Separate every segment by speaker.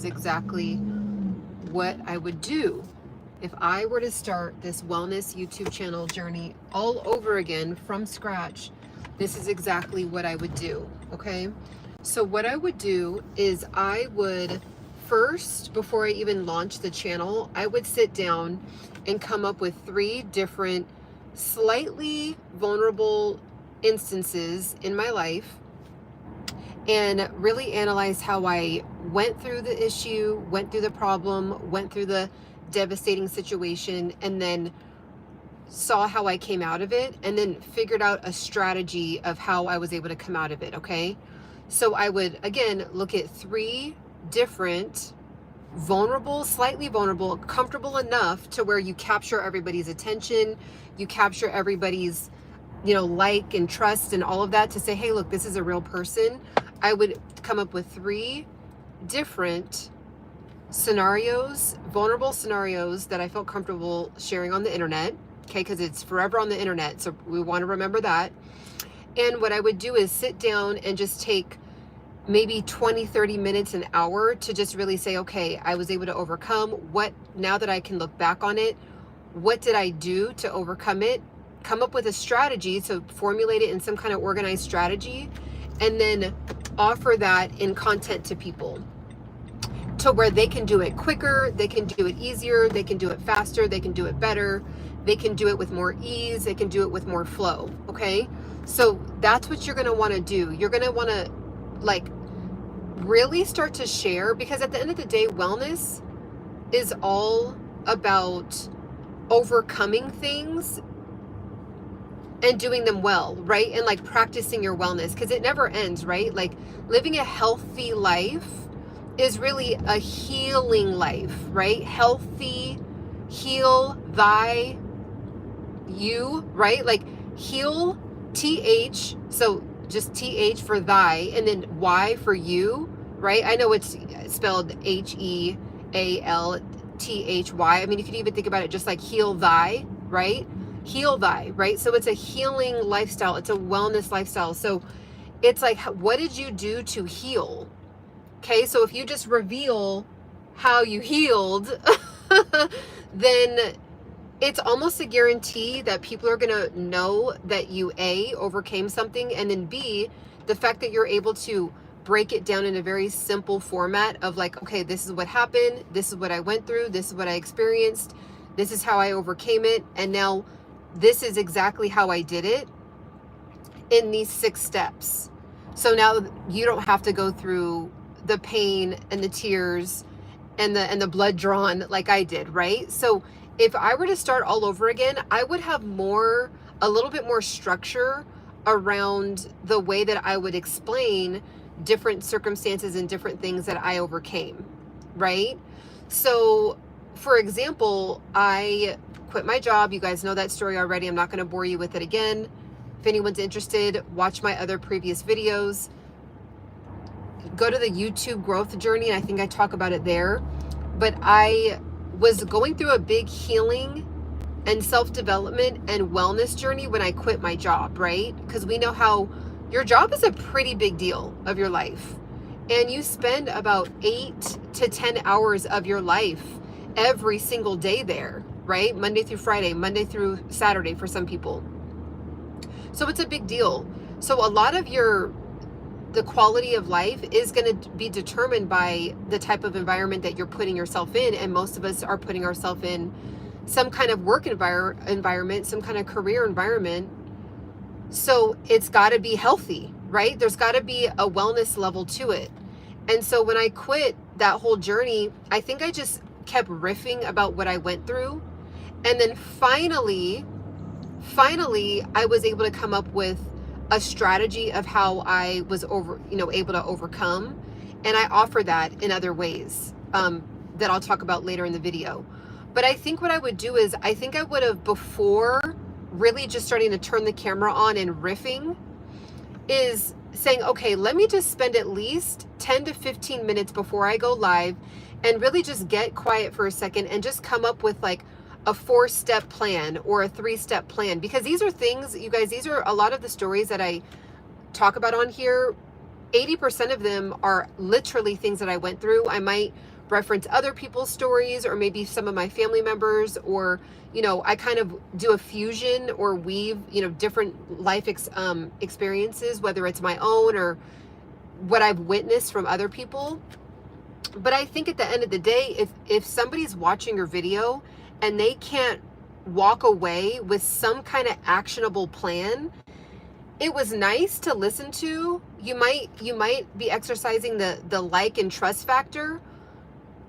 Speaker 1: exactly what I would do. If I were to start this wellness YouTube channel journey all over again from scratch, this is exactly what I would do, okay? So what I would do is I would first, before I even launch the channel, I would sit down and come up with 3 different slightly vulnerable instances in my life and really analyze how I went through the issue, went through the problem, went through the devastating situation, and then saw how I came out of it, and then figured out a strategy of how I was able to come out of it, okay? So I would, again, look at 3 different vulnerable, slightly vulnerable, comfortable enough to where you capture everybody's attention, you capture everybody's, you know, like and trust and all of that, to say, hey, look, this is a real person. I would come up with 3 different scenarios, vulnerable scenarios that I felt comfortable sharing on the internet, okay, because it's forever on the internet, so we want to remember that. And what I would do is sit down and just take maybe 20, 30 minutes, an hour to just really say, okay, I was able to overcome what, now that I can look back on it, what did I do to overcome it? Come up with a strategy, so formulate it in some kind of organized strategy, and then offer that in content to people, to where they can do it quicker, they can do it easier, they can do it faster, they can do it better, they can do it with more ease, they can do it with more flow, okay? So that's what you're gonna wanna do. You're gonna wanna like really start to share, because at the end of the day, wellness is all about overcoming things and doing them well, right? And like practicing your wellness, because it never ends, right? Like living a healthy life is really a healing life, right? Healthy, heal thy, you, right? Like heal, TH, so just TH for thy, and then Y for you, right? I know it's spelled HEALTHY. I mean, you could even think about it just like heal thy, right? Heal thy, right? So it's a healing lifestyle. It's a wellness lifestyle. So it's like, what did you do to heal? Okay, so if you just reveal how you healed, then it's almost a guarantee that people are going to know that you A, overcame something, and then B, the fact that you're able to break it down in a very simple format of like, okay, this is what happened, this is what I went through, this is what I experienced, this is how I overcame it, and now this is exactly how I did it in these 6 steps. So now you don't have to go through the pain and the tears and the blood drawn like I did, right? So if I were to start all over again, I would have a little bit more structure around the way that I would explain different circumstances and different things that I overcame, right? So for example, I quit my job. You guys know that story already. I'm not going to bore you with it again. If anyone's interested, watch my other previous videos. Go to the YouTube growth journey. I think I talk about it there. But I was going through a big healing and self-development and wellness journey when I quit my job, right? Because we know how your job is a pretty big deal of your life. And you spend about 8 to 10 hours of your life every single day there, right? Monday through Friday, Monday through Saturday for some people. So it's a big deal. So a lot of the quality of life is going to be determined by the type of environment that you're putting yourself in. And most of us are putting ourselves in some kind of work environment, some kind of career environment. So it's got to be healthy, right? There's got to be a wellness level to it. And so when I quit that whole journey, I think I just kept riffing about what I went through. And then finally, I was able to come up with a strategy of how I was able to overcome. And I offer that in other ways that I'll talk about later in the video. But I think what I would do is, I think I would have, before really just starting to turn the camera on and riffing, is saying, okay, let me just spend at least 10 to 15 minutes before I go live and really just get quiet for a second and just come up with like a 4-step plan or a 3-step plan. Because these are things, you guys, these are a lot of the stories that I talk about on here. 80% of them are literally things that I went through. I might reference other people's stories, or maybe some of my family members, or, you know, I kind of do a fusion or weave, you know, different life experiences, whether it's my own or what I've witnessed from other people. But I think at the end of the day, if somebody's watching your video and they can't walk away with some kind of actionable plan, it was nice to listen to. You might be exercising the like and trust factor,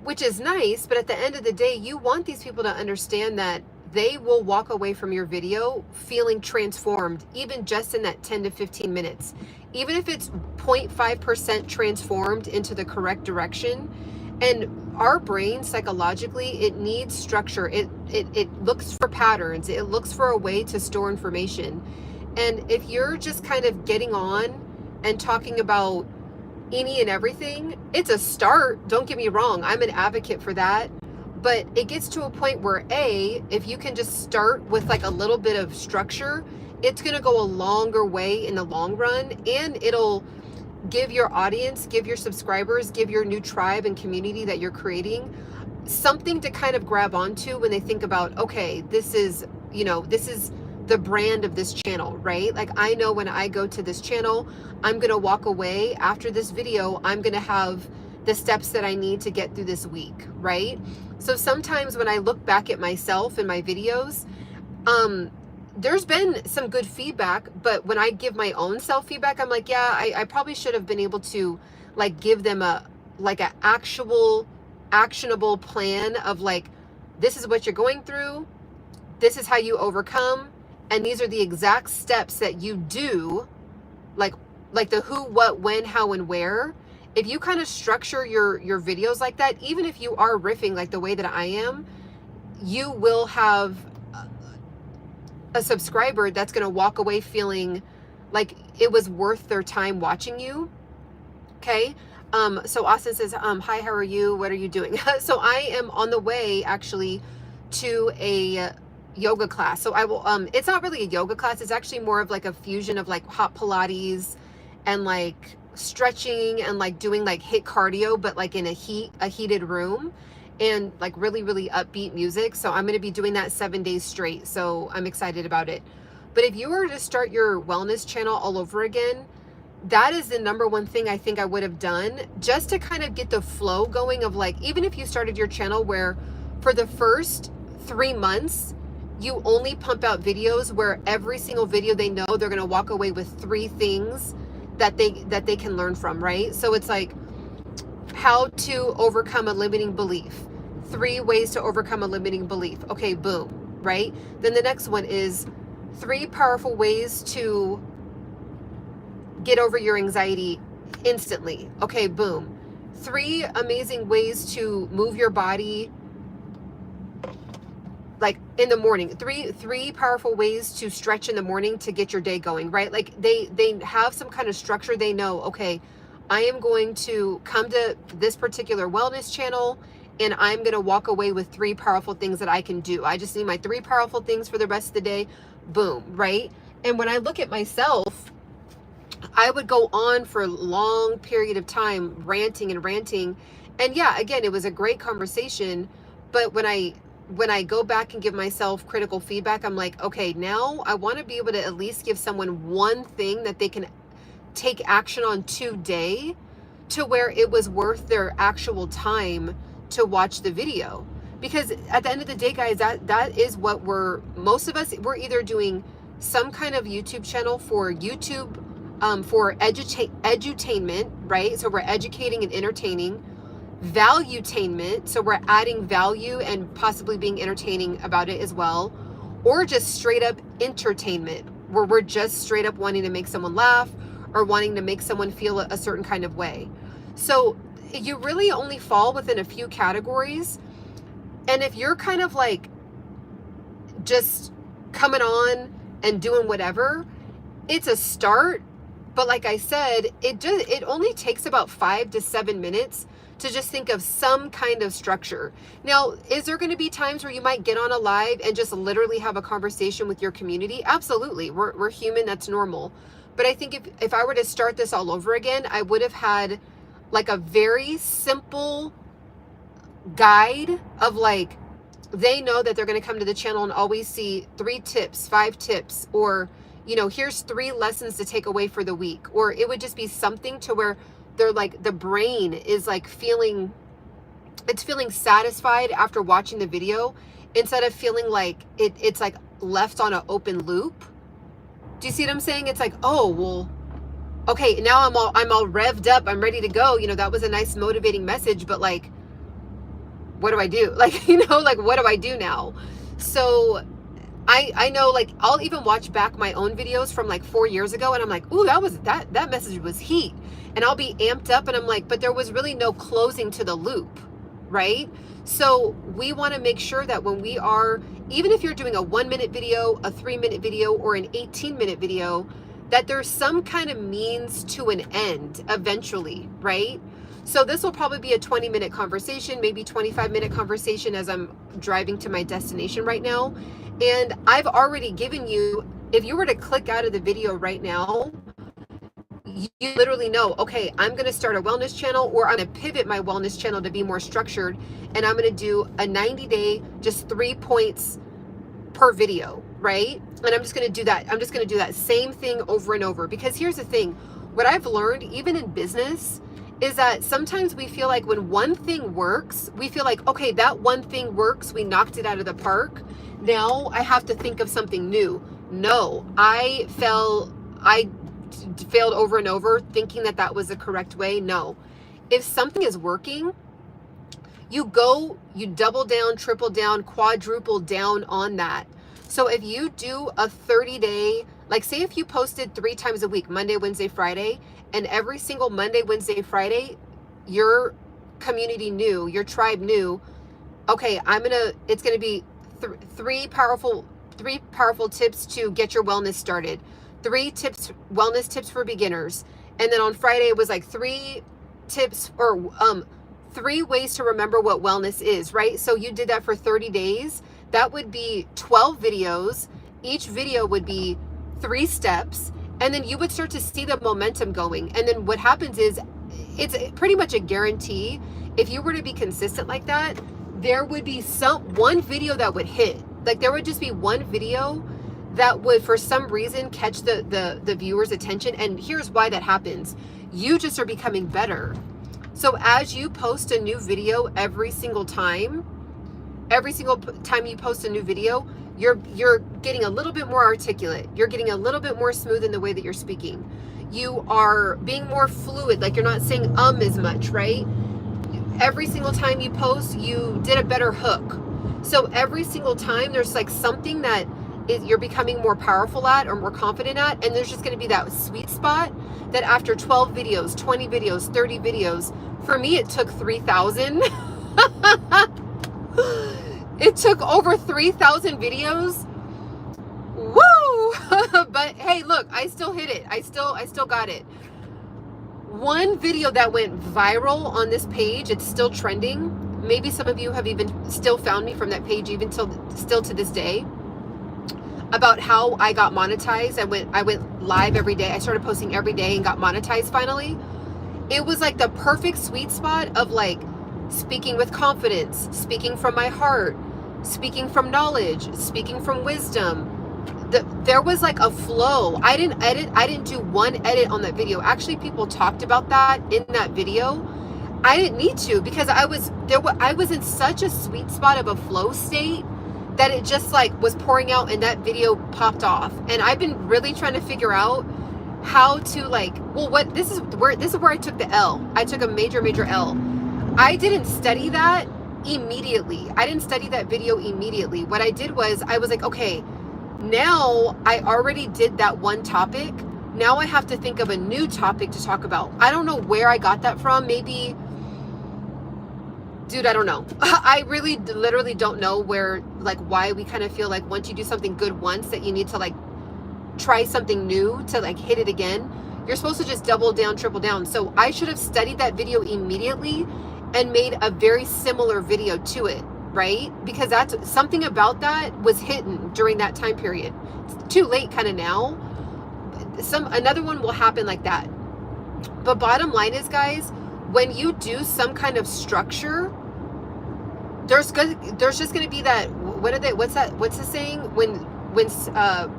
Speaker 1: which is nice, but at the end of the day, you want these people to understand that they will walk away from your video feeling transformed, even just in that 10 to 15 minutes. Even if it's 0.5% transformed into the correct direction. And our brain, psychologically, it needs structure. It looks for patterns. It looks for a way to store information. And if you're just kind of getting on and talking about any and everything, it's a start. Don't get me wrong. I'm an advocate for that. But it gets to a point where, if you can just start with like a little bit of structure, it's going to go a longer way in the long run. And it'll give your audience, give your subscribers, give your new tribe and community that you're creating something to kind of grab onto when they think about, okay, this is, you know, this is the brand of this channel, right? Like, I know when I go to this channel, I'm going to walk away after this video, I'm going to have the steps that I need to get through this week, right? So sometimes when I look back at myself and my videos, there's been some good feedback, but when I give my own self feedback, I'm like, yeah, I probably should have been able to like give them a actual actionable plan of like, this is what you're going through, this is how you overcome, and these are the exact steps that you do, like the who, what, when, how, and where. If you kind of structure your videos like that, even if you are riffing like the way that I am, you will have a subscriber that's going to walk away feeling like it was worth their time watching you. Okay. So Austin says, hi, how are you? What are you doing? So I am on the way actually to a yoga class. So I will, it's not really a yoga class. It's actually more of like a fusion of like hot Pilates and like stretching and like doing like HIIT cardio, but like in a heated room, and like really, really upbeat music. So I'm going to be doing that 7 days straight. So I'm excited about it. But if you were to start your wellness channel all over again, that is the number one thing I think I would have done, just to kind of get the flow going of like, even if you started your channel where for the first 3 months, you only pump out videos where every single video they know they're going to walk away with 3 things that they can learn from, right? So it's like, how to overcome a limiting belief, 3 ways to overcome a limiting belief. Okay, boom, right? Then the next one is 3 powerful ways to get over your anxiety instantly. Okay, boom. 3 amazing ways to move your body like in the morning. 3 powerful ways to stretch in the morning to get your day going, right? Like they have some kind of structure. They know, okay, I am going to come to this particular wellness channel and I'm going to walk away with 3 powerful things that I can do. I just need my 3 powerful things for the rest of the day. Boom, right? And when I look at myself, I would go on for a long period of time ranting and ranting. And yeah, again, it was a great conversation. But when I go back and give myself critical feedback, I'm like, okay, now I want to be able to at least give someone one thing that they can take action on today, to where it was worth their actual time to watch the video. Because at the end of the day, guys, that is what most of us, we're either doing some kind of YouTube channel for YouTube, for edutainment, right? So we're educating and entertaining. Valuetainment, so we're adding value and possibly being entertaining about it as well. Or just straight up entertainment, where we're just straight up wanting to make someone laugh or wanting to make someone feel a certain kind of way. So you really only fall within a few categories. And if you're kind of like just coming on and doing whatever, it's a start. But like I said, it only takes about 5 to 7 minutes to just think of some kind of structure. Now, is there going to be times where you might get on a live and just literally have a conversation with your community? Absolutely. We're human. That's normal. But I think if I were to start this all over again, I would have had like a very simple guide of like, they know that they're going to come to the channel and always see 3 tips, 5 tips, or, you know, here's 3 lessons to take away for the week. Or it would just be something to where they're like, the brain is like feeling satisfied after watching the video, instead of feeling like it's like left on an open loop. Do you see what I'm saying? It's like, oh, well, okay, now I'm all revved up. I'm ready to go. You know, that was a nice motivating message, but like, what do I do? Like, you know, like, what do I do now? So I know, like, I'll even watch back my own videos from like 4 years ago, and I'm like, ooh, that message was heat. And I'll be amped up, and I'm like, but there was really no closing to the loop, right? So we want to make sure that when we are, even if you're doing a 1-minute video, a 3-minute video, or an 18-minute video, that there's some kind of means to an end eventually, right? So this will probably be a 20-minute conversation, maybe 25-minute conversation as I'm driving to my destination right now. And I've already given you, if you were to click out of the video right now, you literally know, okay, I'm going to start a wellness channel, or I'm going to pivot my wellness channel to be more structured. And I'm going to do a 90-day, just 3 points per video, right? And I'm just going to do that. I'm just going to do that same thing over and over. Because here's the thing, what I've learned, even in business, is that sometimes we feel like when one thing works, we feel like, okay, that one thing works. We knocked it out of the park. Now I have to think of something new. No, I failed over and over thinking that that was the correct way. No, if something is working, you double down, triple down, quadruple down on that. So if you do a 30-day, like say if you posted 3 times a week, Monday, Wednesday, Friday, and every single Monday, Wednesday, Friday, your community knew, your tribe knew, okay, it's going to be 3 powerful tips to get your wellness started. 3 wellness tips for beginners. And then on Friday, it was like 3 tips, or 3 ways to remember what wellness is, right? So you did that for 30 days. That would be 12 videos. Each video would be 3 steps. And then you would start to see the momentum going. And then what happens is, it's pretty much a guarantee. If you were to be consistent like that, there would be one video that would hit. Like there would just be one video that would, for some reason, catch the viewer's attention. And here's why that happens. You just are becoming better. So as you post a new video every single time you post a new video, you're getting a little bit more articulate. You're getting a little bit more smooth in the way that you're speaking. You are being more fluid, like you're not saying as much, right? Every single time you post, you did a better hook. So every single time there's like something that you're becoming more powerful at or more confident at, and there's just going to be that sweet spot that after 12 videos, 20 videos, 30 videos, for me it took 3,000. It took over 3,000 videos. Woo! But hey, look, I still hit it. I still got it. One video that went viral on this page, it's still trending. Maybe some of you have even still found me from that page even still to this day, about how I got monetized. I went live every day. I started posting every day and got monetized finally. It was like the perfect sweet spot of like speaking with confidence, speaking from my heart, speaking from knowledge, speaking from wisdom. There was like a flow. I didn't do one edit on that video. Actually, people talked about that in that video. I didn't need to, because I was in such a sweet spot of a flow state that it just like was pouring out, and that video popped off. And I've been really trying to figure out how to like, well, this is where I took the L. I took a major L. I didn't study that immediately. I didn't study that video immediately. What I did was I was like, okay, now I already did that one topic. Now I have to think of a new topic to talk about. I don't know where I got that from. Maybe, dude, I don't know. I really literally don't know why we kind of feel like once you do something good once that you need to like try something new to like hit it again. You're supposed to just double down, triple down. So I should have studied that video immediately and made a very similar video to it, right? Because that's something about that was hidden during that time period. It's too late kind of now. Another one will happen like that. But bottom line is, guys, when you do some kind of structure, there's just going to be that, what's the saying, when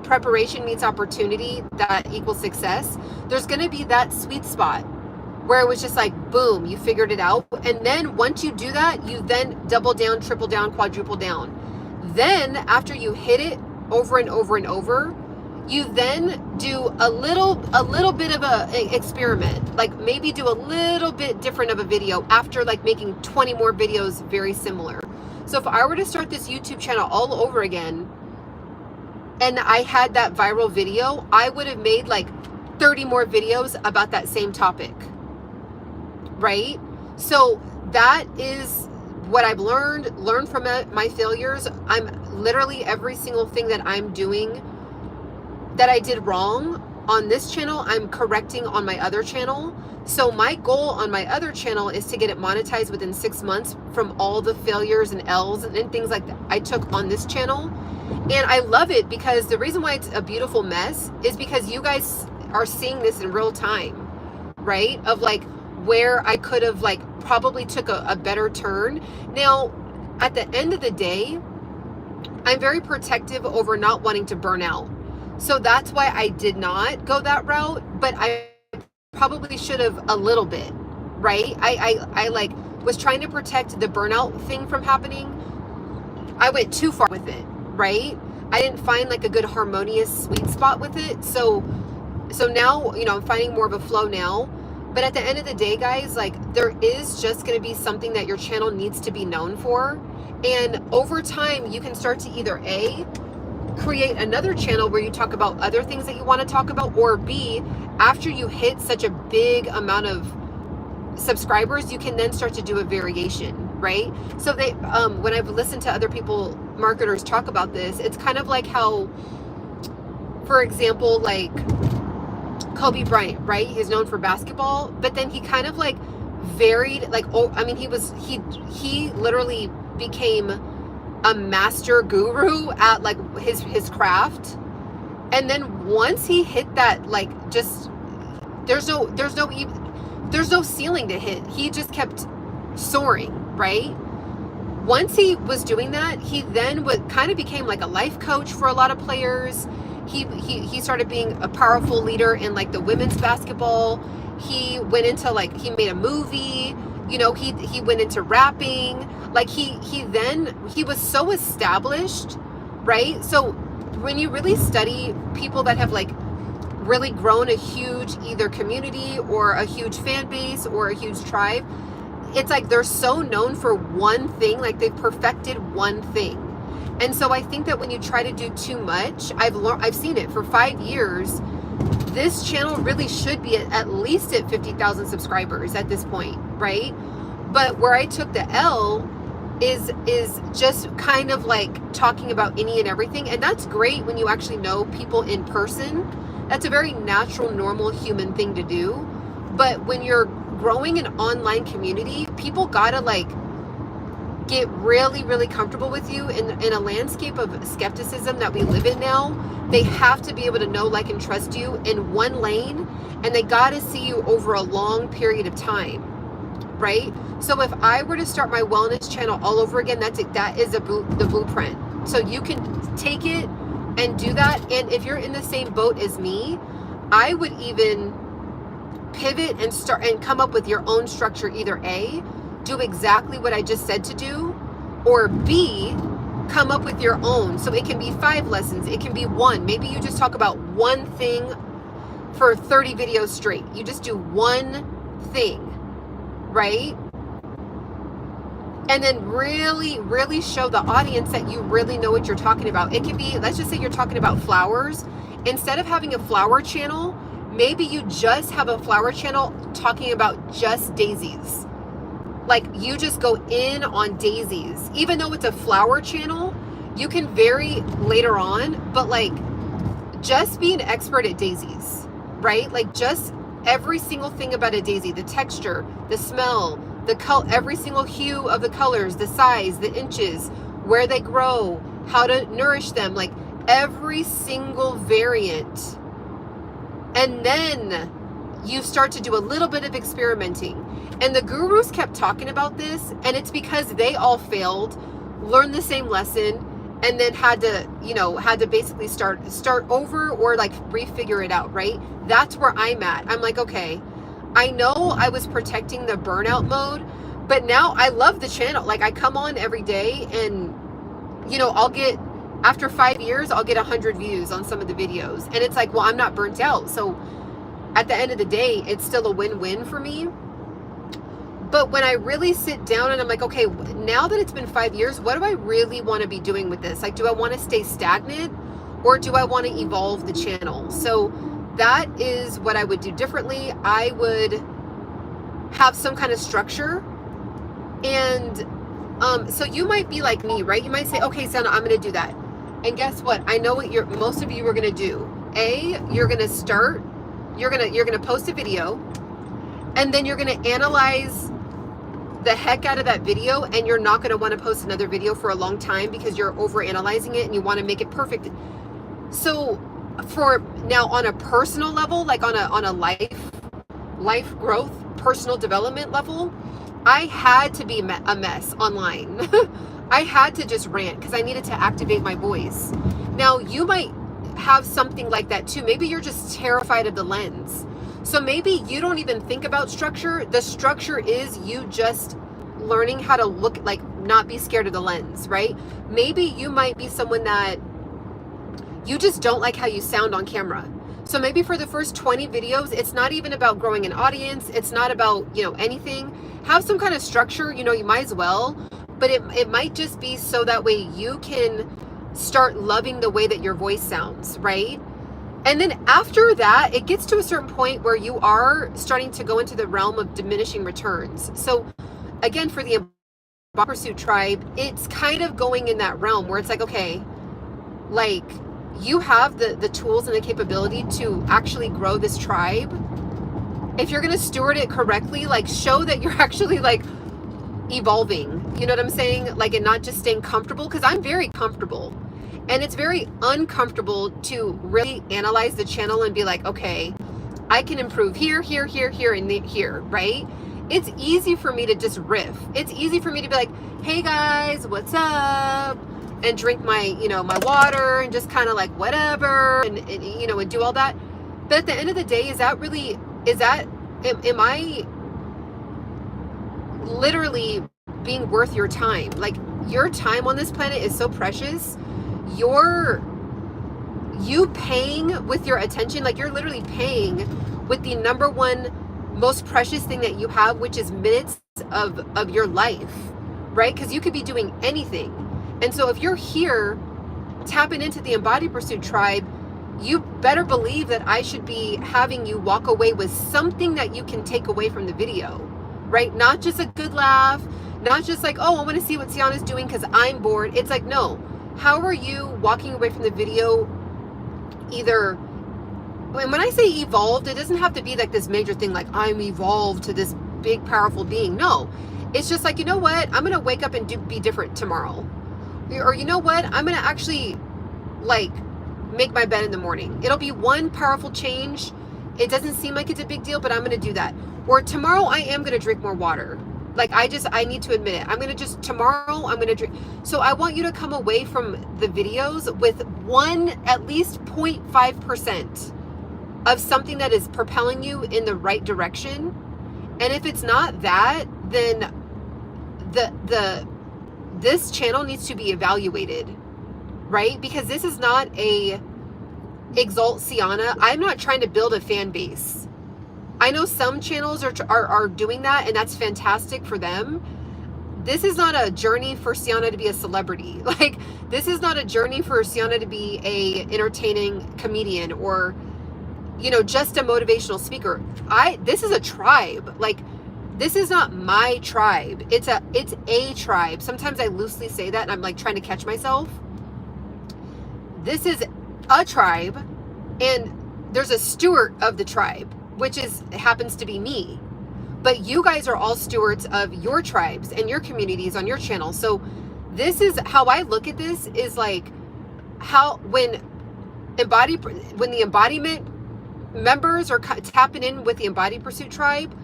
Speaker 1: preparation meets opportunity, that equals success. There's going to be that sweet spot where it was just like, boom, you figured it out. And then once you do that, you then double down, triple down, quadruple down. Then after you hit it over and over and over, you then do a little bit of a experiment, like maybe do a little bit different of a video after like making 20 more videos very similar. So if I were to start this YouTube channel all over again and I had that viral video, I would have made like 30 more videos about that same topic, right? So that is what I've learned from my failures. I'm literally, every single thing that I'm doing that I did wrong on this channel, I'm correcting on my other channel. So my goal on my other channel is to get it monetized within 6 months from all the failures and L's and things like that I took on this channel. And I love it because the reason why it's a beautiful mess is because you guys are seeing this in real time, right? Of like where I could have like probably took a better turn. Now, at the end of the day, I'm very protective over not wanting to burn out. So that's why I did not go that route, but I probably should have a little bit, right? I like was trying to protect the burnout thing from happening. I went too far with it, right? I didn't find like a good harmonious sweet spot with it. So now, you know, I'm finding more of a flow now. But at the end of the day, guys, like there is just going to be something that your channel needs to be known for. And over time, you can start to either A, create another channel where you talk about other things that you want to talk about, or B, after you hit such a big amount of subscribers, you can then start to do a variation, right? So they, when I've listened to other people, marketers talk about this, it's kind of like how, for example, like Kobe Bryant, right? He's known for basketball, but then he kind of like varied, like, oh, I mean, he literally became a master guru at like his craft. And then once he hit that, like, just there's no ceiling to hit. He just kept soaring, right? Once he was doing that, he then kind of became like a life coach for a lot of players. He started being a powerful leader in like the women's basketball. He went into like, he made a movie, you know, he went into rapping. Like he was so established, right? So when you really study people that have like really grown a huge either community or a huge fan base or a huge tribe, it's like they're so known for one thing, like they've perfected one thing. And so I think that when you try to do too much, I've seen it for 5 years. This channel really should be at least at 50,000 subscribers at this point, right? But where I took the L is just kind of like talking about any and everything. And that's great when you actually know people in person. That's a very natural, normal human thing to do. But when you're growing an online community, people gotta like get really, really comfortable with you in a landscape of skepticism that we live in now. They have to be able to know, like, and trust you in one lane, and they got to see you over a long period of time, right? So if I were to start my wellness channel all over again, that is the blueprint. So you can take it and do that. And if you're in the same boat as me, I would even pivot and start and come up with your own structure. Either A, do exactly what I just said to do, or B, come up with your own. So it can be 5 lessons, it can be 1. Maybe you just talk about one thing for 30 videos straight. You just do one thing, right? And then really, really show the audience that you really know what you're talking about. It can be, let's just say you're talking about flowers. Instead of having a flower channel, maybe you just have a flower channel talking about just daisies. Like you just go in on daisies. Even though it's a flower channel, you can vary later on, but like just be an expert at daisies, right? Like just every single thing about a daisy, the texture, the smell, the color, every single hue of the colors, the size, the inches, where they grow, how to nourish them, like every single variant. And then you start to do a little bit of experimenting. And the gurus kept talking about this, and it's because they all failed, learned the same lesson, and then had to basically start over or like refigure it out, right? That's where I'm at. I'm like, okay, I know I was protecting the burnout mode, but now I love the channel. Like, I come on every day, and I'll get, after 5 years, I'll get 100 views on some of the videos, and it's like, well, I'm not burnt out. So at the end of the day, it's still a win-win for me. But when I really sit down and I'm like, okay, now that it's been 5 years, what do I really want to be doing with this? Like, do I want to stay stagnant, or do I want to evolve the channel? So that is what I would do differently. I would have some kind of structure. And so you might be like me, right? You might say, okay, Ciana, I'm going to do that. And guess what? I know what most of you are going to do. You're going to post a video, and then you're going to analyze the heck out of that video, and you're not going to want to post another video for a long time because you're over analyzing it and you want to make it perfect. So for now, on a personal level, like on a life growth, personal development level, I had to be a mess online. I had to just rant because I needed to activate my voice. Now, you might have something like that too. Maybe you're just terrified of the lens. So maybe you don't even think about structure. The structure is you just learning how to look, like, not be scared of the lens, right? Maybe you might be someone that you just don't like how you sound on camera. So maybe for the first 20 videos, it's not even about growing an audience. It's not about, anything. Have some kind of structure, you might as well. But it might just be so that way you can start loving the way that your voice sounds, right? And then after that, it gets to a certain point where you are starting to go into the realm of diminishing returns. So again, for the Embody Pursuit tribe, it's kind of going in that realm where it's like, okay, like, you have the tools and the capability to actually grow this tribe. If you're going to steward it correctly, like, show that you're actually like evolving, you know what I'm saying? Like, and not just staying comfortable, because I'm very comfortable. And it's very uncomfortable to really analyze the channel and be like, okay, I can improve here, here, here, here, and here, right? It's easy for me to just riff. It's easy for me to be like, hey guys, what's up? And drink my, my water and just kind of like whatever, and do all that. But at the end of the day, am I literally being worth your time? Like, your time on this planet is so precious. You paying with your attention, like, you're literally paying with the number one most precious thing that you have, which is minutes of your life, right? Because you could be doing anything. And so if you're here tapping into the Embody Pursuit tribe, you better believe that I should be having you walk away with something that you can take away from the video, right? Not just a good laugh, not just like, oh, I want to see what Ciana's doing because I'm bored. It's like, no. How are you walking away from the video? Either, when I say evolved, it doesn't have to be like this major thing, like I'm evolved to this big, powerful being. No, it's just like, you know what? I'm going to wake up and be different tomorrow. Or you know what? I'm going to actually like make my bed in the morning. It'll be one powerful change. It doesn't seem like it's a big deal, but I'm going to do that. Or tomorrow I am going to drink more water. Like, I need to admit it. Tomorrow I'm going to drink. So I want you to come away from the videos with at least 0.5% of something that is propelling you in the right direction. And if it's not that, then this channel needs to be evaluated, right? Because this is not a exalt Ciana. I'm not trying to build a fan base. I know some channels are doing that, and that's fantastic for them. This is not a journey for Ciana to be a celebrity. Like, this is not a journey for Ciana to be a entertaining comedian or, just a motivational speaker. This is a tribe. Like, this is not my tribe. It's a tribe. Sometimes I loosely say that and I'm like trying to catch myself. This is a tribe, and there's a steward of the tribe, which happens to be me. But you guys are all stewards of your tribes and your communities on your channel. So this is how I look at this, is like when the embodiment members are tapping in with the Embody Pursuit tribe,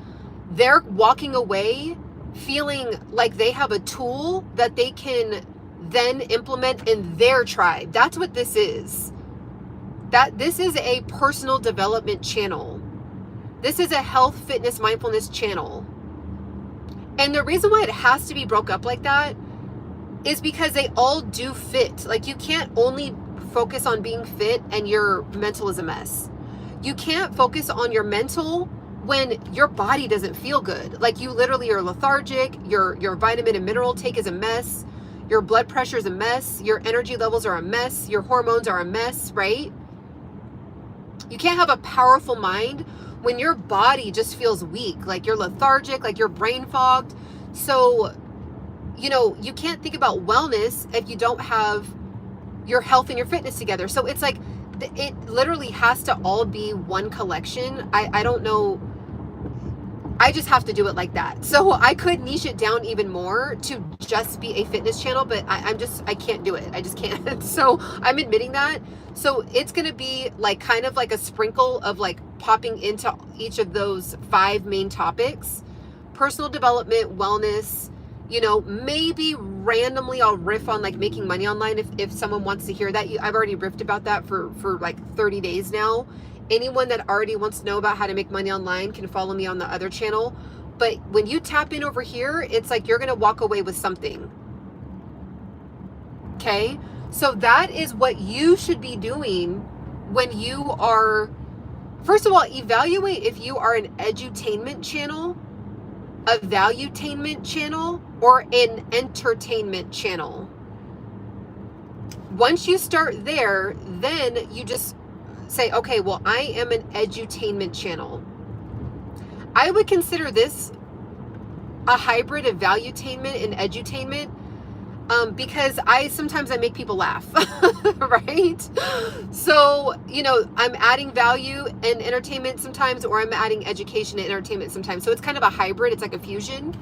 Speaker 1: they're walking away feeling like they have a tool that they can then implement in their tribe. That's what this is. This is a personal development channel. This is a health, fitness, mindfulness channel. And the reason why it has to be broke up like that is because they all do fit. Like, you can't only focus on being fit and your mental is a mess. You can't focus on your mental when your body doesn't feel good. Like, you literally are lethargic, your vitamin and mineral take is a mess, your blood pressure is a mess, your energy levels are a mess, your hormones are a mess, right? You can't have a powerful mind when your body just feels weak, like you're lethargic, like you're brain fogged. So, you know, you can't think about wellness if you don't have your health and your fitness together. So it's like, it literally has to all be one collection. I don't know. I just have to do it like that. So I could niche it down even more to just be a fitness channel, but I can't do it. I just can't. So I'm admitting that. So it's going to be like kind of like a sprinkle of like popping into each of those 5 main topics: personal development, wellness, you know, maybe randomly I'll riff on like making money online if someone wants to hear that. I've already riffed about that for like 30 days now. Anyone that already wants to know about how to make money online can follow me on the other channel. But when you tap in over here, it's like you're going to walk away with something. Okay? So that is what you should be doing when you are, first of all, evaluate if you are an edutainment channel, a valuetainment channel, or an entertainment channel. Once you start there, then you just say, okay, well, I am an edutainment channel. I would consider this a hybrid of valuetainment and edutainment, because sometimes I make people laugh, right? So, you know, I'm adding value and entertainment sometimes, or I'm adding education and entertainment sometimes. So it's kind of a hybrid. It's like a fusion.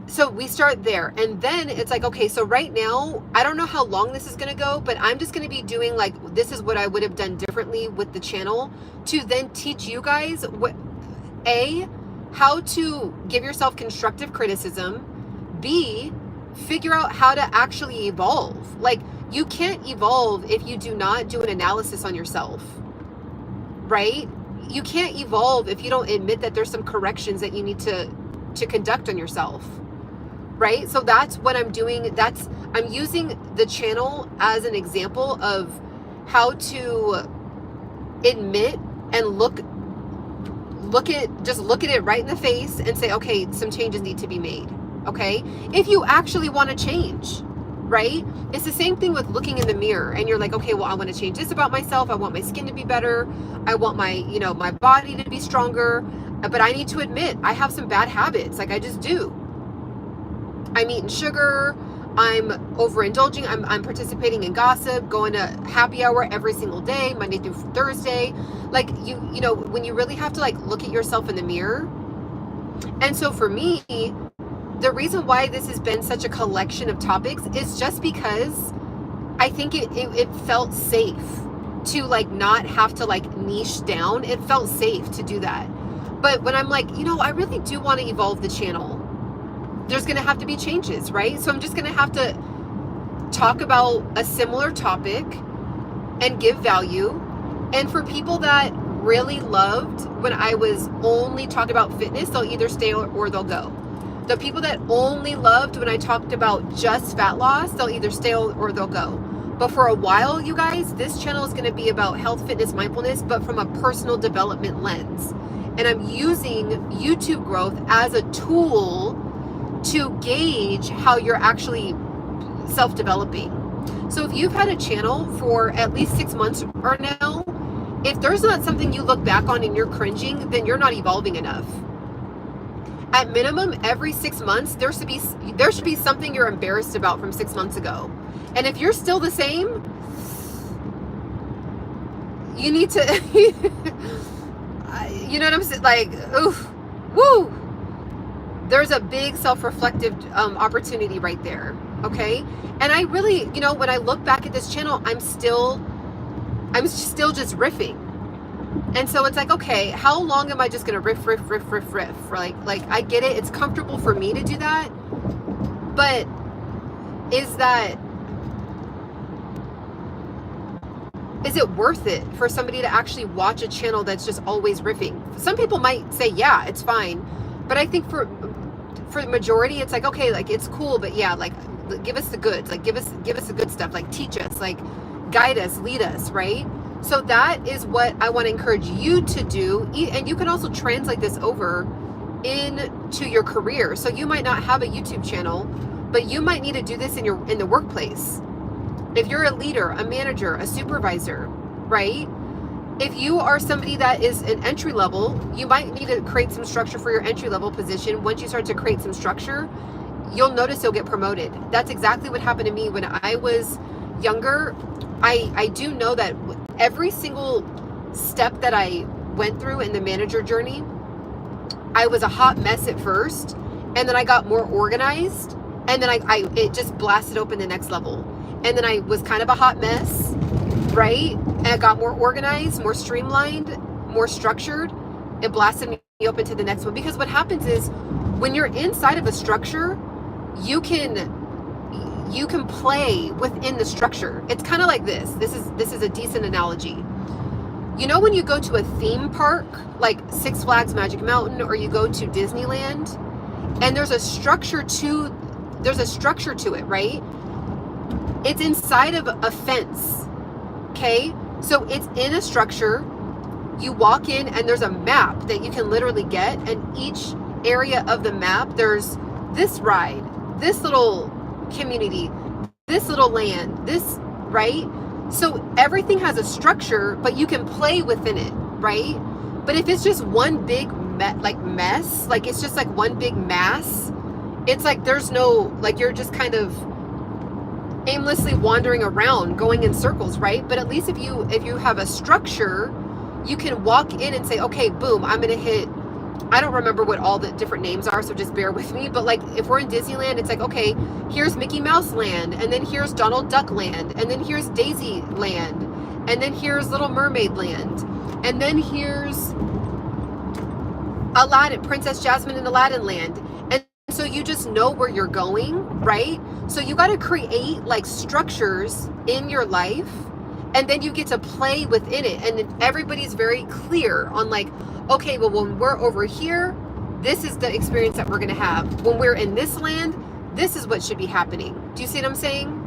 Speaker 1: So we start there, and then it's like, okay, so right now, I don't know how long this is going to go, but I'm just going to be doing like, this is what I would have done differently with the channel to then teach you guys how to give yourself constructive criticism, B, figure out how to actually evolve. Like, you can't evolve if you do not do an analysis on yourself, right? You can't evolve if you don't admit that there's some corrections that you need to conduct on yourself. Right? So that's what I'm doing. I'm using the channel as an example of how to admit and look at it right in the face and say, okay, some changes need to be made. Okay? If you actually want to change, right? It's the same thing with looking in the mirror and you're like, okay, well, I want to change this about myself. I want my skin to be better. I want my body to be stronger, but I need to admit I have some bad habits. Like, I just do. I'm eating sugar, I'm overindulging, I'm participating in gossip, going to happy hour every single day, Monday through Thursday. Like, you know, when you really have to like look at yourself in the mirror. And so for me, the reason why this has been such a collection of topics is just because I think it felt safe to like not have to like niche down. It felt safe to do that. But when I'm like, you know, I really do want to evolve the channel, there's going to have to be changes, right? So I'm just going to have to talk about a similar topic and give value. And for people that really loved when I was only talking about fitness, they'll either stay or they'll go. The people that only loved when I talked about just fat loss, they'll either stay or they'll go. But for a while, you guys, this channel is going to be about health, fitness, mindfulness, but from a personal development lens. And I'm using YouTube growth as a tool to gauge how you're actually self-developing. So if you've had a channel for at least 6 months or now, if there's not something you look back on and you're cringing, then you're not evolving enough. At minimum, every 6 months, there should be something you're embarrassed about from 6 months ago. And if you're still the same, you need to, you know what I'm saying? Like, oof, woo. There's a big self-reflective opportunity right there. Okay. And I really, you know, when I look back at this channel, I'm still just riffing. And so it's like, okay, how long am I just gonna riff? Like I get it, it's comfortable for me to do that, but is it worth it for somebody to actually watch a channel that's just always riffing? Some people might say, yeah, it's fine, but I think for the majority, it's like, okay, like it's cool, but yeah, like give us the goods, like give us the good stuff, like teach us, like guide us, lead us, right? So that is what I want to encourage you to do. And you can also translate this over into your career. So you might not have a YouTube channel, but you might need to do this in the workplace. If you're a leader, a manager, a supervisor, right? If you are somebody that is an entry level, you might need to create some structure for your entry level position. Once you start to create some structure, you'll notice you'll get promoted. That's exactly what happened to me when I was younger. I do know that every single step that I went through in the manager journey, I was a hot mess at first, and then I got more organized, and then it just blasted open the next level. And then I was kind of a hot mess, right? And I got more organized, more streamlined, more structured. It blasted me open to the next one. Because what happens is when you're inside of a structure, you can play within the structure. It's kind of like this. This is a decent analogy. You know, when you go to a theme park, like Six Flags Magic Mountain, or you go to Disneyland, and there's a structure to it, right? It's inside of a fence, okay? So it's in a structure. You walk in and there's a map that you can literally get, and each area of the map, there's this ride, this little community, this little land, this, right? So everything has a structure, but you can play within it, right? But if it's just one big mess, like it's just like one big mass, it's like there's no, like you're just kind of aimlessly wandering around, going in circles, right? But at least if you have a structure, you can walk in and say, okay, boom, I'm gonna hit, I don't remember what all the different names are, so just bear with me, but like if we're in Disneyland, it's like, okay, here's Mickey Mouse Land, and then here's Donald Duck Land, and then here's Daisy Land, and then here's Little Mermaid Land, and then here's Aladdin, Princess Jasmine and Aladdin Land. And so you just know where you're going, right? So you got to create like structures in your life, and then you get to play within it. And then everybody's very clear on like, okay, well, when we're over here, this is the experience that we're going to have. When we're in this land, this is what should be happening. Do you see what I'm saying?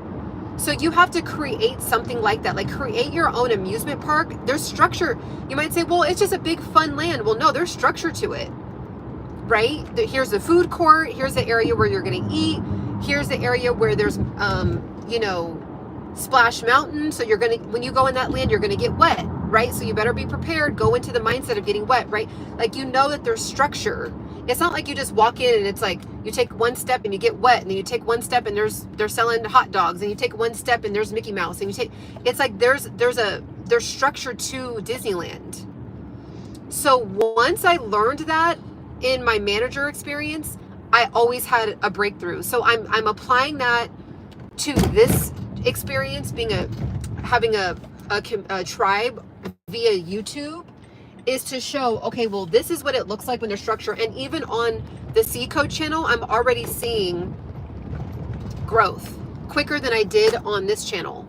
Speaker 1: So you have to create something like that, like create your own amusement park. There's structure. You might say, well, it's just a big fun land. Well, no, there's structure to it, right? Here's the food court. Here's the area where you're going to eat. Here's the area where there's, Splash Mountain. So when you go in that land, you're going to get wet, right? So you better be prepared. Go into the mindset of getting wet, right? Like, you know that there's structure. It's not like you just walk in and it's like you take one step and you get wet, and then you take one step and they're selling hot dogs, and you take one step and there's Mickey Mouse, and it's like there's structure to Disneyland. So once I learned that in my manager experience, I always had a breakthrough. So I'm applying that to this experience, having a tribe via YouTube, is to show, okay, well, this is what it looks like when there's structure. And even on the C Code channel, I'm already seeing growth quicker than I did on this channel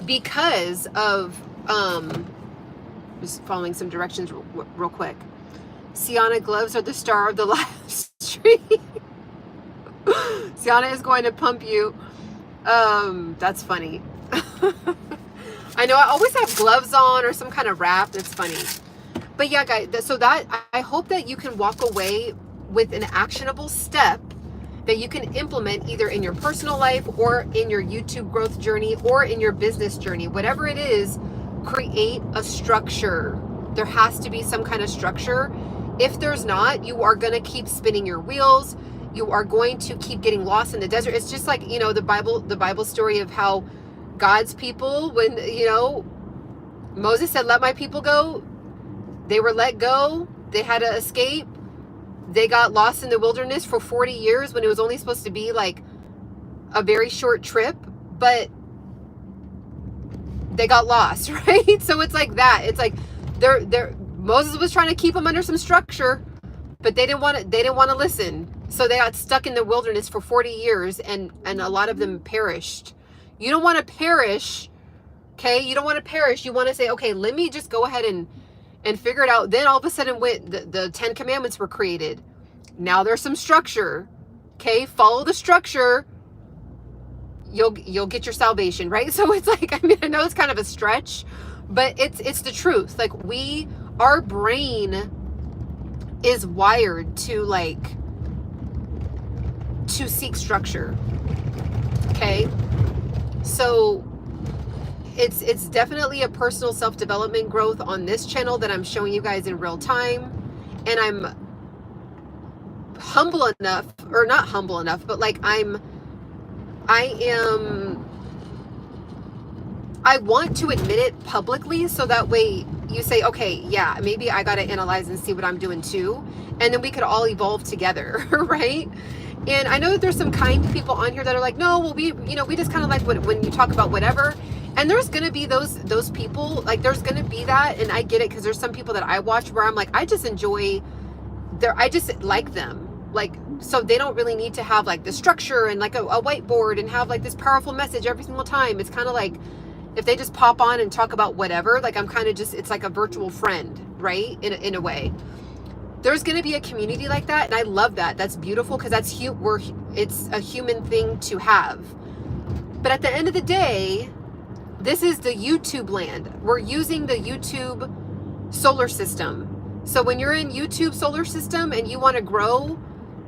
Speaker 1: because of just following some directions real quick. Ciana, gloves are the star of the live stream. Ciana is going to pump you. That's funny. I know I always have gloves on or some kind of wrap. That's funny. But yeah, guys, so that I hope that you can walk away with an actionable step that you can implement either in your personal life or in your YouTube growth journey or in your business journey. Whatever it is, create a structure. There has to be some kind of structure. If there's not, you are going to keep spinning your wheels. You are going to keep getting lost in the desert. It's just like, the Bible story of how God's people, when, Moses said, let my people go, they were let go. They had to escape. They got lost in the wilderness for 40 years when it was only supposed to be like a very short trip, but they got lost, right? So it's like that. It's like Moses was trying to keep them under some structure, but they didn't want to listen. So they got stuck in the wilderness for 40 years, and a lot of them perished. You don't want to perish, okay? You don't want to perish. You want to say, okay, let me just go ahead and figure it out. Then all of a sudden, the 10 commandments were created. Now there's some structure, okay? Follow the structure. You'll get your salvation, right? So it's like, I mean, I know it's kind of a stretch, but it's the truth. Like, our brain is wired to seek structure. Okay. So it's definitely a personal self-development growth on this channel that I'm showing you guys in real time. And I'm humble enough, or not humble enough, but like I want to admit it publicly, so that way you say, okay, yeah, maybe I got to analyze and see what I'm doing too. And then we could all evolve together, right? And I know that there's some kind people on here that are like, no, well, we just kind of like when you talk about whatever. And there's going to be those people, like there's going to be that. And I get it, because there's some people that I watch where I'm like, I just like them. Like, so they don't really need to have like the structure and like a whiteboard and have like this powerful message every single time. It's kind of like, if they just pop on and talk about whatever, like I'm kind of just, it's like a virtual friend, right? In a way. There's going to be a community like that, and I love that. That's beautiful, because it's a human thing to have. But at the end of the day, this is the YouTube land. We're using the YouTube solar system. So when you're in YouTube solar system and you want to grow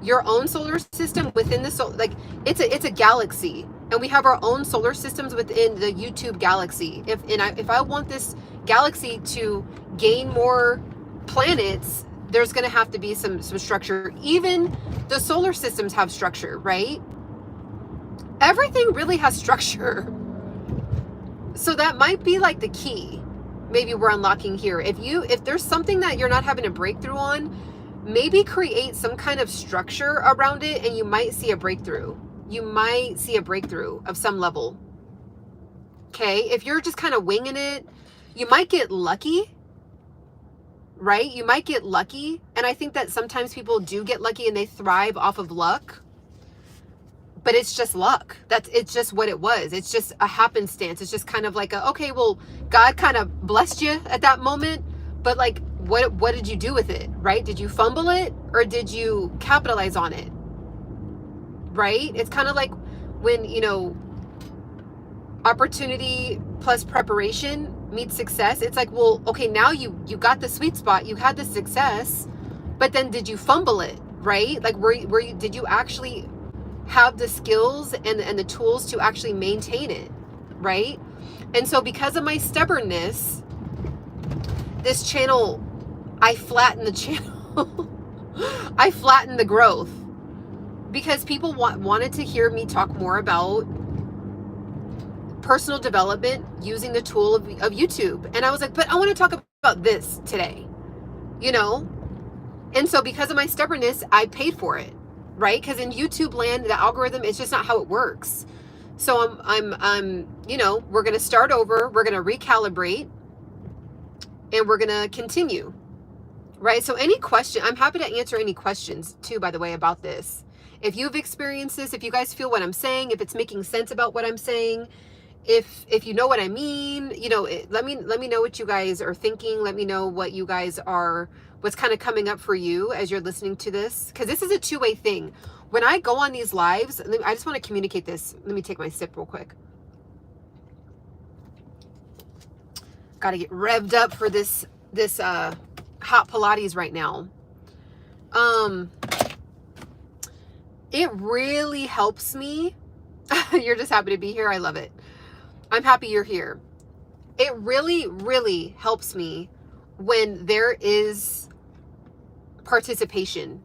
Speaker 1: your own solar system within the solar, like it's a galaxy, and we have our own solar systems within the YouTube galaxy. If I want this galaxy to gain more planets, there's going to have to be some structure. Even the solar systems have structure, right? Everything really has structure. So that might be like the key. Maybe we're unlocking here. If there's something that you're not having a breakthrough on, maybe create some kind of structure around it, and you might see a breakthrough. You might see a breakthrough of some level. Okay? If you're just kind of winging it, you might get lucky. Right? You might get lucky. And I think that sometimes people do get lucky and they thrive off of luck. But it's just luck. It's just what it was. It's just a happenstance. It's just kind of like okay, well, God kind of blessed you at that moment. But like, what did you do with it? Right? Did you fumble it, or did you capitalize on it? Right? It's kind of like when, opportunity plus preparation meets success. It's like, well, okay, now you got the sweet spot, you had the success, but then did you fumble it? Right? Like, did you actually have the skills and the tools to actually maintain it? Right? And so because of my stubbornness, this channel, I flattened the channel. I flattened the growth, because people wanted to hear me talk more about personal development using the tool of YouTube. And I was like, but I want to talk about this today, And so because of my stubbornness, I paid for it, right? Because in YouTube land, the algorithm is just not how it works. So I'm we're going to start over. We're going to recalibrate, and we're going to continue, right? So any question, I'm happy to answer any questions too, by the way, about this. If you've experienced this, if you guys feel what I'm saying, if it's making sense about what I'm saying, if you know what I mean, let me know what you guys are thinking. Let me know what you guys what's kind of coming up for you as you're listening to this. Because this is a two-way thing. When I go on these lives, I just want to communicate this. Let me take my sip real quick. Got to get revved up for this hot Pilates right now. It really helps me. You're just happy to be here. I love it. I'm happy you're here. It really, really helps me when there is participation.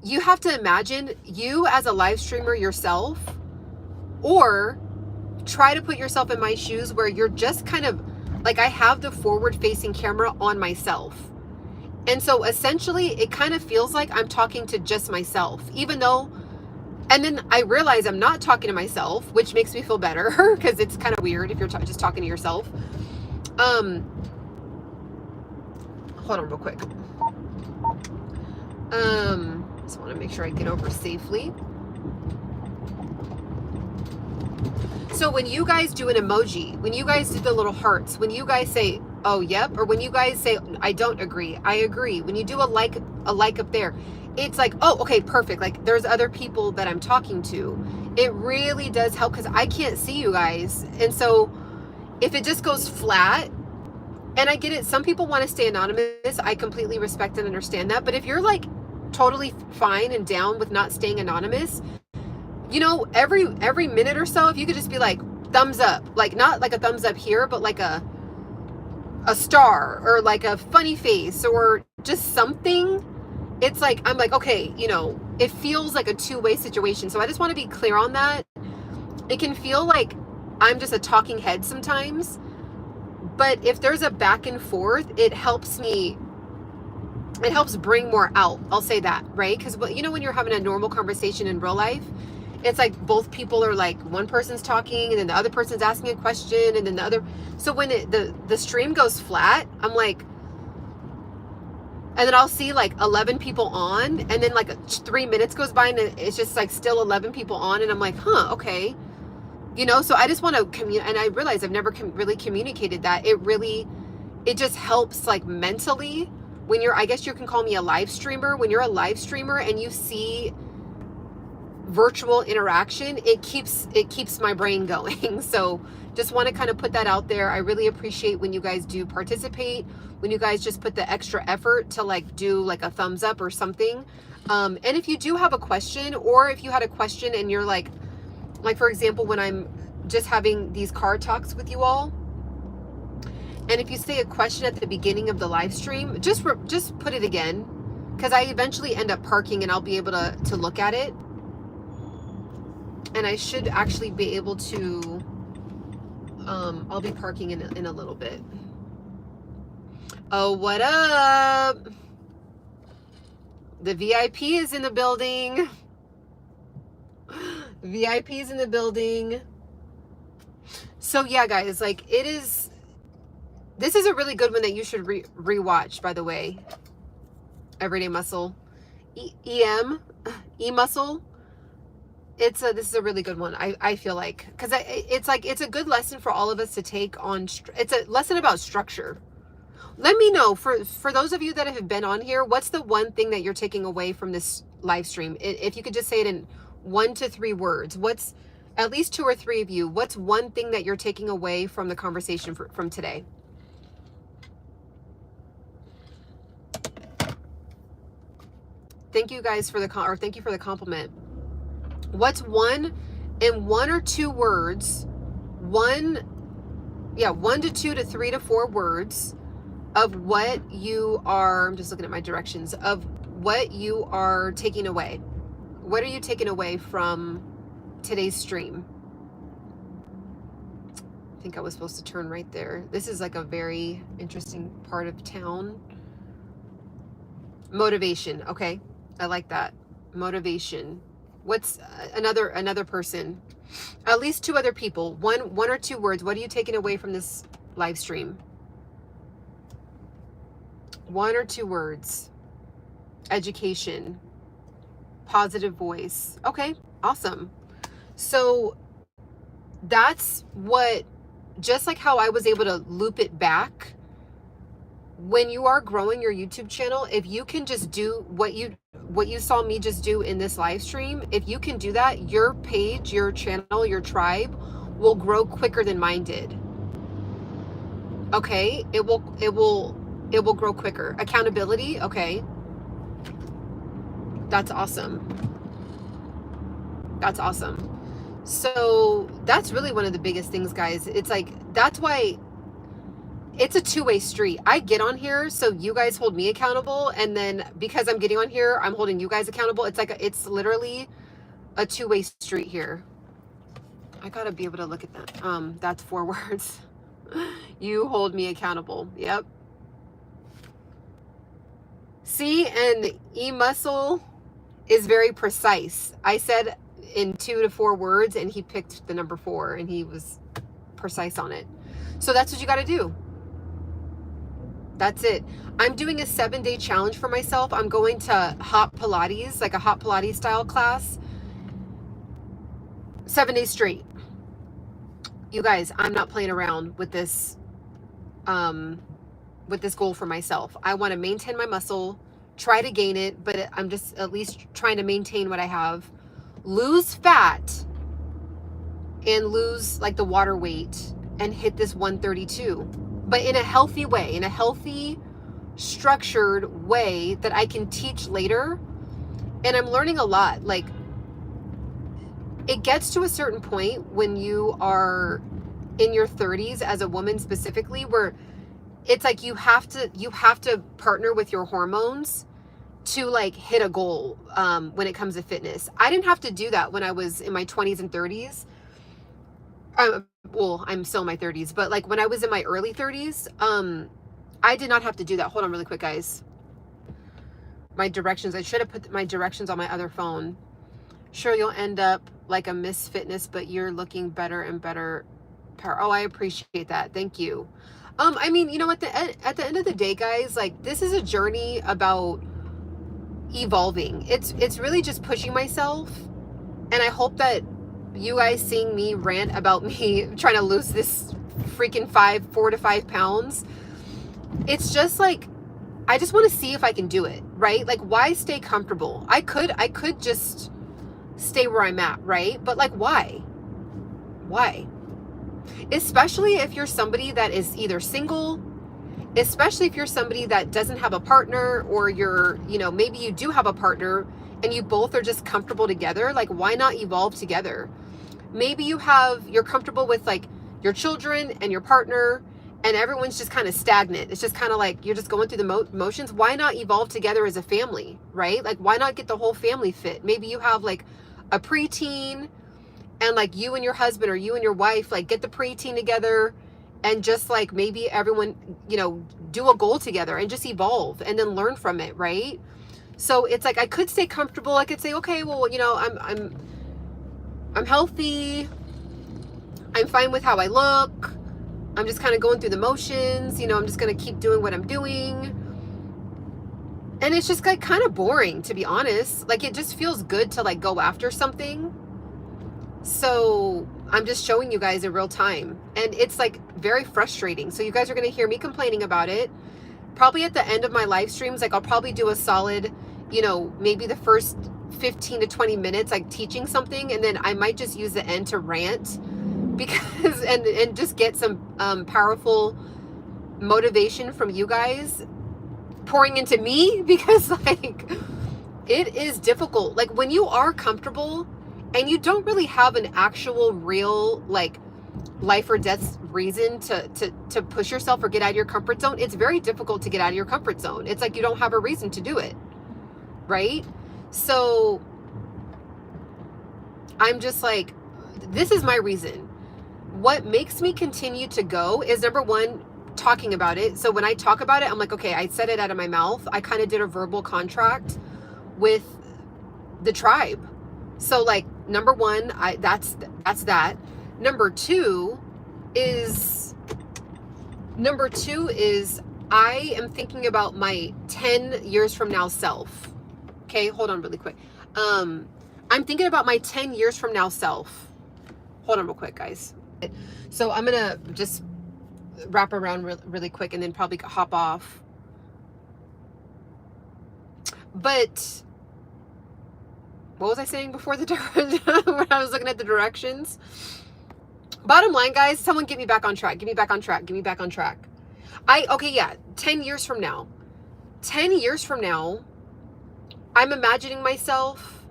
Speaker 1: You have to imagine you as a live streamer yourself, or try to put yourself in my shoes where you're just kind of like, I have the forward facing camera on myself. And so essentially it kind of feels like I'm talking to just myself, even though, and then I realize I'm not talking to myself, which makes me feel better, because it's kind of weird if you're just talking to yourself. hold on real quick. Just want to make sure I get over safely. So when you guys do an emoji, when you guys do the little hearts, when you guys say, oh, yep, or when you guys say, I don't agree, I agree, when you do a like up there, it's like, oh, okay, perfect. Like there's other people that I'm talking to. It really does help because I can't see you guys. And so if it just goes flat, and I get it, some people want to stay anonymous. I completely respect and understand that. But if you're like totally fine and down with not staying anonymous, you know, every minute or so, if you could just be like thumbs up, like not like a thumbs up here, but like a star or like a funny face or just something. It's like, I'm like, okay, you know, it feels like a two-way situation. So I just want to be clear on that. It can feel like I'm just a talking head sometimes, but if there's a back and forth, it helps bring more out. I'll say that, right? Because, you know, when you're having a normal conversation in real life, it's like both people are like, one person's talking and then the other person's asking a question and then the other. So when the stream goes flat, I'm like, and then I'll see like 11 people on, and then like 3 minutes goes by and it's just like still 11 people on, and I'm like, huh, okay. You know, so I just want to and I realize I've never really communicated that. It just helps like mentally when I guess you can call me a live streamer. When you're a live streamer and you see virtual interaction, it keeps my brain going. So just want to kind of put that out there. I really appreciate when you guys do participate, when you guys just put the extra effort to like do like a thumbs up or something. And if you do have a question, or if you had a question and you're like for example, when I'm just having these card talks with you all, and if you say a question at the beginning of the live stream, just put it again, because I eventually end up parking and I'll be able to look at it. And I should actually be able to, I'll be parking in a little bit. Oh, what up? The VIP is in the building. VIP is in the building. So yeah, guys, like this is a really good one that you should rewatch, by the way. Everyday Muscle. E-Muscle. This is a really good one. I feel like, because it's a good lesson for all of us to take on. It's a lesson about structure. Let me know, for those of you that have been on here, what's the one thing that you're taking away from this live stream? If you could just say it in 1 to 3 words, what's, at least 2 or 3 of you, what's one thing that you're taking away from the conversation from today? Thank you guys for thank you for the compliment. What's one, in 1 or 2 words, 1 to 2 to 3 to 4 words of what you are, I'm just looking at my directions, of what you are taking away. What are you taking away from today's stream? I think I was supposed to turn right there. This is like a very interesting part of town. Motivation. Okay. I like that. Motivation. What's another person? At least 2 other people. One or 2 words. What are you taking away from this live stream? 1 or 2 words. Education. Positive voice. Okay, awesome. So that's what, just like how I was able to loop it back, when you are growing your YouTube channel, if you can just do what you saw me just do in this live stream, if you can do that, your page, your channel, your tribe will grow quicker than mine did. Okay, it will grow quicker. Accountability, okay. That's awesome. That's awesome. So that's really one of the biggest things, guys. It's like, that's why it's a two-way street. I get on here so you guys hold me accountable, and then because I'm getting on here, I'm holding you guys accountable. It's like it's literally a two-way street here. I gotta be able to look at that. That's 4 words. You hold me accountable. Yep. See, and E-Muscle is very precise. I said in 2 to 4 words, and he picked the number 4, and he was precise on it. So that's what you got to do. That's it. I'm doing a 7-day challenge for myself. I'm going to hot Pilates, like a hot Pilates style class, 7 days straight. You guys, I'm not playing around with this goal for myself. I want to maintain my muscle, try to gain it, but I'm just at least trying to maintain what I have, lose fat, and lose like the water weight and hit this 132, but in a healthy way, in a healthy, structured way that I can teach later. And I'm learning a lot. Like, it gets to a certain point when you are in your 30s as a woman specifically, where it's like you have to partner with your hormones to like hit a goal when it comes to fitness. I didn't have to do that when I was in my 20s and 30s. Well, I'm still in my 30s, but like when I was in my early 30s, I did not have to do that. Hold on really quick, guys. My directions, I should have put my directions on my other phone. Sure, you'll end up like a Miss Fitness, but you're looking better and better. Oh, I appreciate that. Thank you. I mean, you know, at the end of the day, guys, like, this is a journey about evolving. It's really just pushing myself. And I hope that you guys seeing me rant about me trying to lose this freaking 4 to 5 pounds. It's just like, I just want to see if I can do it, right? Like, why stay comfortable? I could just stay where I'm at, right? But like, why? Especially if you're somebody that is either single, especially if you're somebody that doesn't have a partner, or you're, you know, maybe you do have a partner and you both are just comfortable together. Like, why not evolve together? Maybe you're comfortable with like your children and your partner, and everyone's just kind of stagnant. It's just kind of like you're just going through the motions. Why not evolve together as a family, right? Like, why not get the whole family fit? Maybe you have like a preteen, and like you and your husband or you and your wife, like, get the preteen together, and just like maybe everyone, you know, do a goal together and just evolve and then learn from it, right? So it's like, I could stay comfortable. I could say, okay, well, you know, I'm healthy. I'm fine with how I look. I'm just kind of going through the motions. You know, I'm just going to keep doing what I'm doing. And it's just like kind of boring, to be honest. Like, it just feels good to like go after something. So I'm just showing you guys in real time. And it's like very frustrating. So you guys are going to hear me complaining about it. Probably at the end of my live streams, like, I'll probably do a solid, you know, maybe the first 15 to 20 minutes, like teaching something. And then I might just use the end to rant, because, and just get some powerful motivation from you guys pouring into me, because like, it is difficult. Like, when you are comfortable and you don't really have an actual real like life or death reason to push yourself or get out of your comfort zone, it's very difficult to get out of your comfort zone. It's like you don't have a reason to do it, right? So I'm just like, this is my reason. What makes me continue to go is, number one, talking about it. So when I talk about it, I'm like, okay, I said it out of my mouth. I kind of did a verbal contract with the tribe. So like, number one, that's that. Number two is I am thinking about my 10 years from now self. Okay, hold on really quick. I'm thinking about my 10 years from now self. Hold on real quick, guys. So I'm gonna just wrap around really quick and then probably hop off. But what was I saying before the when I was looking at the directions? Bottom line, guys, someone get me back on track. Get me back on track. Get me back on track. Okay, yeah, 10 years from now. 10 years from now, I'm imagining myself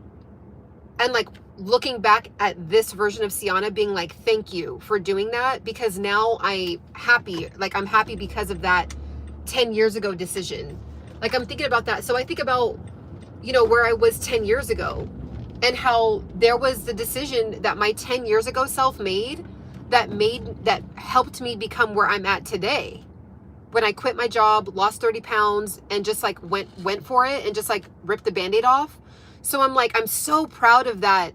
Speaker 1: and like looking back at this version of Ciana being like, thank you for doing that, because now I'm happy. Like, I'm happy because of that 10 years ago decision. Like, I'm thinking about that. So I think about, you know, where I was 10 years ago and how there was the decision that my 10 years ago self made that helped me become where I'm at today. When I quit my job, lost 30 pounds, and just like went for it and just like ripped the Band-Aid off. So I'm like, I'm so proud of that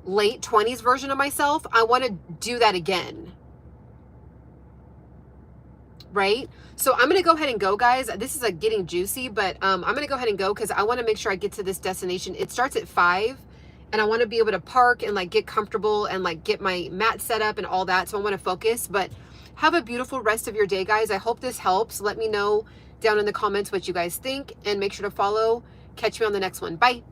Speaker 1: late 20s version of myself. I want to do that again. right? So I'm gonna go ahead and go, guys. This is like getting juicy, but I'm gonna go ahead and go because I want to make sure I get to this destination. It starts at 5, and I want to be able to park and like get comfortable and like get my mat set up and all that. So I want to focus. But have a beautiful rest of your day, guys. I hope this helps. Let me know down in the comments what you guys think, and make sure to follow. Catch me on the next one. Bye.